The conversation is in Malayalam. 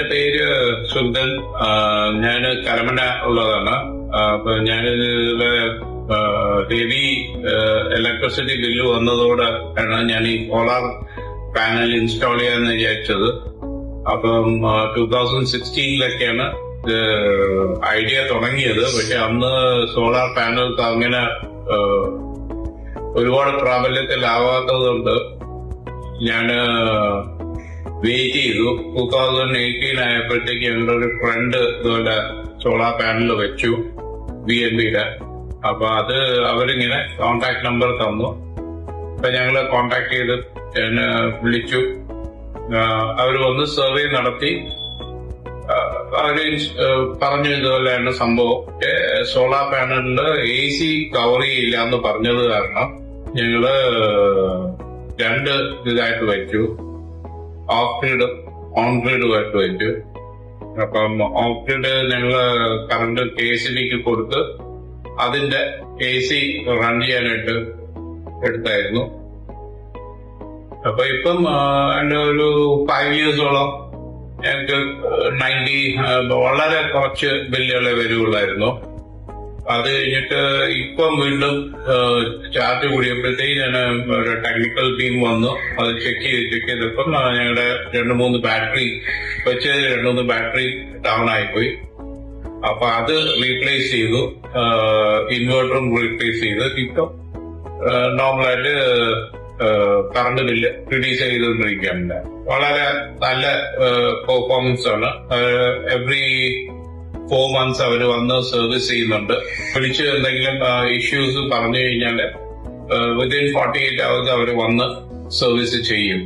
എന്റെ പേര് സുന്ദൻ. ഞാൻ കരമന ഉള്ളതാണ്. അപ്പൊ ഞാനിതില് ഹെവി ഇലക്ട്രിസിറ്റി ബില്ല് വന്നതോടെ ആണ് ഞാൻ ഈ സോളാർ പാനൽ ഇൻസ്റ്റാൾ ചെയ്യാന്ന് വിചാരിച്ചത്. അപ്പം 2016 ഐഡിയ തുടങ്ങിയത്. പക്ഷെ അന്ന് സോളാർ പാനൽസ് അങ്ങനെ ഒരുപാട് പ്രാബല്യത്തിലാവാത്തത് കൊണ്ട് ഞാൻ വെയിറ്റ് ചെയ്തു. 2018 ആയപ്പോഴത്തേക്ക് എൻ്റെ ഒരു ഫ്രണ്ട് ഇതുപോലെ സോളാർ പാനൽ വെച്ചു, BNBയുടെ. അപ്പൊ അത് അവരിങ്ങനെ കോണ്ടാക്ട് നമ്പർ തന്നു. അപ്പൊ ഞങ്ങള് കോണ്ടാക്ട് ചെയ്ത് വിളിച്ചു. അവർ വന്ന് സർവേ നടത്തി. അവര് പറഞ്ഞു ഇതുപോലെയാണ് സംഭവം. സോളാർ പാനലില് AC കവർ ചെയ്യില്ല എന്ന് പറഞ്ഞത് കാരണം ഞങ്ങള് 2 ഇതായിട്ട് വെച്ചു. ഓഫ് ഗ്രിഡ്, ഓൺ ഗ്രിഡുമായിട്ട് വെച്ചു. അപ്പം ഓഫ് ഗ്രിഡ് ഞങ്ങള് കറണ്ട് KSBക്ക് കൊടുത്ത് അതിന്റെ AC റൺ ചെയ്യാനായിട്ട് എടുത്തായിരുന്നു. അപ്പൊ ഇപ്പം എന്റെ ഒരു 5 ഇയേഴ്സോളം ഞങ്ങൾക്ക് 90 വളരെ കുറച്ച് ബില്ലുകളെ വരുള്ളായിരുന്നു. അത് കഴിഞ്ഞിട്ട് ഇപ്പം വീണ്ടും ചാർജ് കൂടിയപ്പോഴത്തേക്ക് ഞാൻ ഒരു ടെക്നിക്കൽ ടീം വന്നു. അത് ചെക്ക് ചെയ്തപ്പം ഞങ്ങളുടെ 2-3 ബാറ്ററി വെച്ചതിൽ 2-3 ബാറ്ററി ഡൗൺ ആയിപ്പോയി. അപ്പൊ അത് റീപ്ലേസ് ചെയ്തു, ഇൻവേർട്ടറും റീപ്ലേസ് ചെയ്ത് ഇപ്പം നോർമലായിട്ട് കറണ്ട് ബില്ല് റിഡ്യൂസ് ചെയ്തുകൊണ്ടിരിക്കുകയാണ്. വളരെ നല്ല പെർഫോമൻസ് ആണ്. എവറി 4 months അവര് വന്ന് സർവീസ് ചെയ്യുന്നുണ്ട്. വിളിച്ച് എന്തെങ്കിലും ഇഷ്യൂസ് പറഞ്ഞു കഴിഞ്ഞാൽ വിതിൻ 48 hours അവര് വന്ന് സർവീസ് ചെയ്യും.